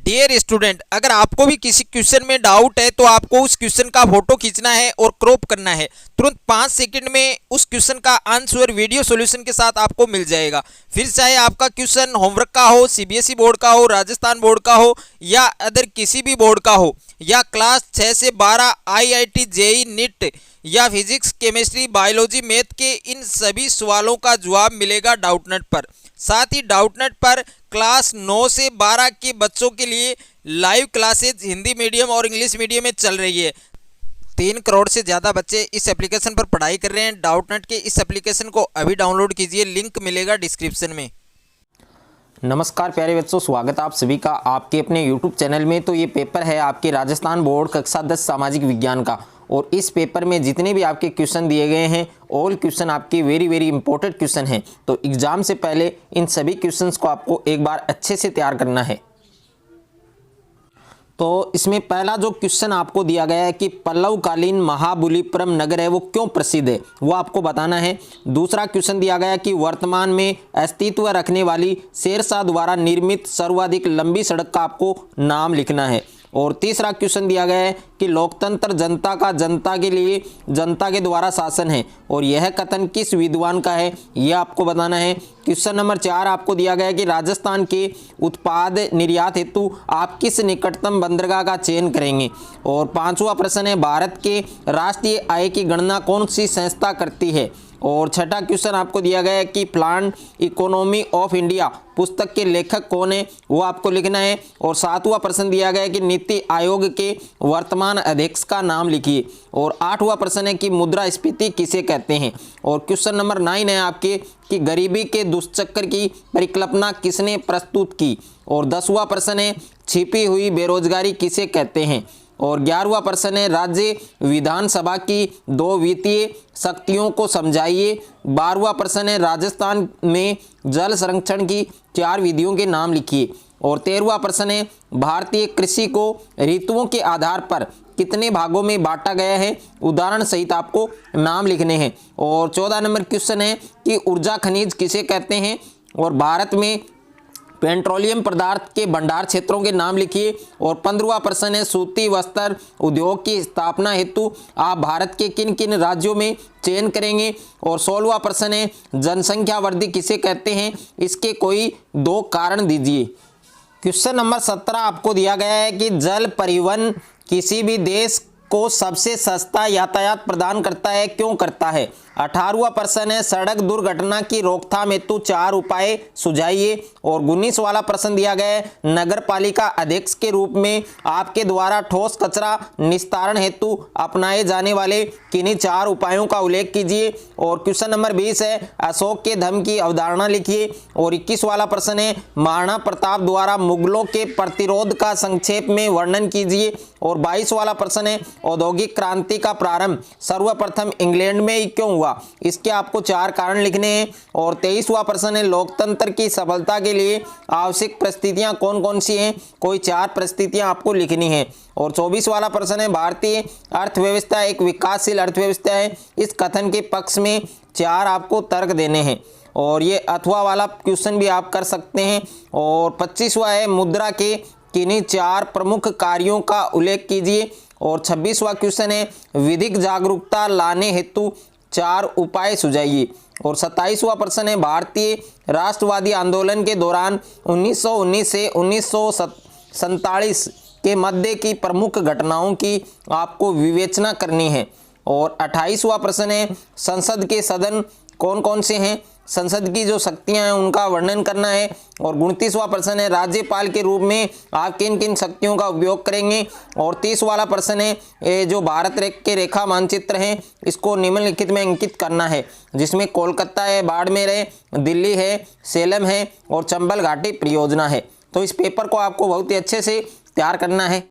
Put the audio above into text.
Dear student, अगर आपको भी किसी क्वेश्चन में डाउट है तो आपको उस क्वेश्चन का फोटो खींचना है और क्रॉप करना है। तुरंत 5 सेकंड में उस क्वेश्चन का आंसर वीडियो सॉल्यूशन के साथ आपको मिल जाएगा। फिर चाहे आपका क्वेश्चन होमवर्क का हो, सीबीएसई बोर्ड का हो, राजस्थान बोर्ड का हो या अदर किसी भी बोर्ड का हो, या क्लास 6 से 12 आईआईटी, जेई, नीट या फिजिक्स, केमिस्ट्री, बायोलॉजी, मैथ के इन सभी सवालों का जवाब मिलेगा डाउटनेट पर। साथ ही डाउटनेट पर क्लास 9 से 12 के बच्चों के लिए लाइव क्लासेज हिंदी मीडियम और इंग्लिश मीडियम में चल रही है। 3 करोड़ से ज़्यादा बच्चे इस एप्लीकेशन पर पढ़ाई कर रहे हैं। डाउटनेट के इस एप्लीकेशन को अभी डाउनलोड कीजिए, लिंक मिलेगा डिस्क्रिप्शन में। नमस्कार प्यारे बच्चों, स्वागत है आप सभी का आपके अपने YouTube चैनल में। तो ये पेपर है आपके राजस्थान बोर्ड कक्षा 10 सामाजिक विज्ञान का, और इस पेपर में जितने भी आपके क्वेश्चन दिए गए हैं ऑल क्वेश्चन आपके वेरी इंपॉर्टेंट क्वेश्चन हैं। तो एग्जाम से पहले इन सभी क्वेश्चंस को आपको एक बार अच्छे से तैयार करना है। तो इसमें पहला जो क्वेश्चन आपको दिया गया है कि पल्लवकालीन महाबलीपुरम नगर है वो क्यों प्रसिद्ध है, वो आपको बताना है। दूसरा क्वेश्चन दिया गया है कि वर्तमान में अस्तित्व रखने वाली शेरशाह द्वारा निर्मित सर्वाधिक लंबी सड़क का आपको नाम लिखना है। और तीसरा क्वेश्चन दिया गया है कि लोकतंत्र जनता का जनता के लिए जनता के द्वारा शासन है, और यह कथन किस विद्वान का है, यह आपको बताना है। क्वेश्चन नंबर 4 आपको दिया गया है कि राजस्थान के उत्पाद निर्यात हेतु आप किस निकटतम बंदरगाह का चयन करेंगे। और 5वां प्रश्न है भारत के राष्ट्रीय आय की गणना कौन सी संस्था करती है। और छठा क्वेश्चन आपको दिया गया है कि प्लान इकोनॉमी ऑफ इंडिया पुस्तक के लेखक कौन है, वो आपको लिखना है। और 7वां प्रश्न दिया गया है कि नीति आयोग के वर्तमान अध्यक्ष का नाम लिखिए। और 8वां प्रश्न है कि मुद्रास्फीति किसे कहते हैं। और क्वेश्चन नंबर 9 है आपके कि गरीबी के दुष्चक्र की परिकल्पना किसने प्रस्तुत की। और 10वां प्रश्न है छिपी हुई बेरोजगारी किसे कहते हैं। और 11वां प्रश्न है राज्य विधानसभा की 2 वित्तीय शक्तियों को समझाइए। 12वां प्रश्न है राजस्थान में जल संरक्षण की 4 विधियों के नाम लिखिए। और 13वां प्रश्न है भारतीय कृषि को ऋतुओं के आधार पर कितने भागों में बांटा गया है, उदाहरण सहित आपको नाम लिखने हैं। और 14 नंबर क्वेश्चन है कि ऊर्जा खनिज किसे कहते हैं। और भारत में पेट्रोलियम पदार्थ के भंडार क्षेत्रों के नाम लिखिए। और 15वां प्रश्न है सूती वस्त्र उद्योग की स्थापना हेतु आप भारत के किन किन राज्यों में चयन करेंगे। और 16वां प्रश्न है जनसंख्या वृद्धि किसे कहते हैं, इसके कोई 2 कारण दीजिए। क्वेश्चन नंबर 17 आपको दिया गया है कि जल परिवहन किसी भी देश को सबसे सस्ता यातायात प्रदान करता है, क्यों करता है। 18वां प्रश्न है सड़क दुर्घटना की रोकथाम हेतु 4 उपाय सुझाइए। और 19 वाला प्रश्न दिया गया है नगर पालिका अध्यक्ष के रूप में आपके द्वारा ठोस कचरा निस्तारण हेतु अपनाए जाने वाले किन्हीं 4 उपायों का उल्लेख कीजिए। और क्वेश्चन नंबर 20 है अशोक के धम्म की अवधारणा लिखिए। और 21 वाला प्रश्न है महाराणा प्रताप द्वारा मुगलों के प्रतिरोध का संक्षेप में वर्णन कीजिए। और 22 वाला प्रश्न है औद्योगिक क्रांति का प्रारंभ सर्वप्रथम इंग्लैंड में ही क्यों हुआ, इसके आपको 4 कारण लिखने हैं। और 23वां प्रश्न है लोकतंत्र की सफलता के लिए आवश्यक परिस्थितियां कौन कौन सी हैं, कोई 4 परिस्थितियां आपको लिखनी हैं। और 24 वाला प्रश्न है भारतीय अर्थव्यवस्था एक विकासशील अर्थव्यवस्था है, इस कथन के पक्ष में 4 आपको तर्क देने हैं। और ये अथवा वाला क्वेश्चन भी आप कर सकते हैं। और 25वां है मुद्रा के किन्हीं 4 प्रमुख कार्यों का उल्लेख कीजिए। और 26वां क्वेश्चन है विधिक जागरूकता लाने हेतु 4 उपाय सुझाइए। और 27वां प्रश्न है भारतीय राष्ट्रवादी आंदोलन के दौरान 1919 से 1947 के मध्य की प्रमुख घटनाओं की आपको विवेचना करनी है। और 28वां प्रश्न है संसद के सदन कौन कौन से हैं, संसद की जो शक्तियां हैं उनका वर्णन करना है। और 29वां प्रश्न है राज्यपाल के रूप में आप किन किन शक्तियों का उपयोग करेंगे। और 30 वाला प्रश्न है ये जो भारत के रेखा मानचित्र हैं इसको निम्नलिखित में अंकित करना है, जिसमें कोलकाता है, बाड़मेर है, दिल्ली है, सेलम है और चंबल घाटी परियोजना है। तो इस पेपर को आपको बहुत ही अच्छे से तैयार करना है।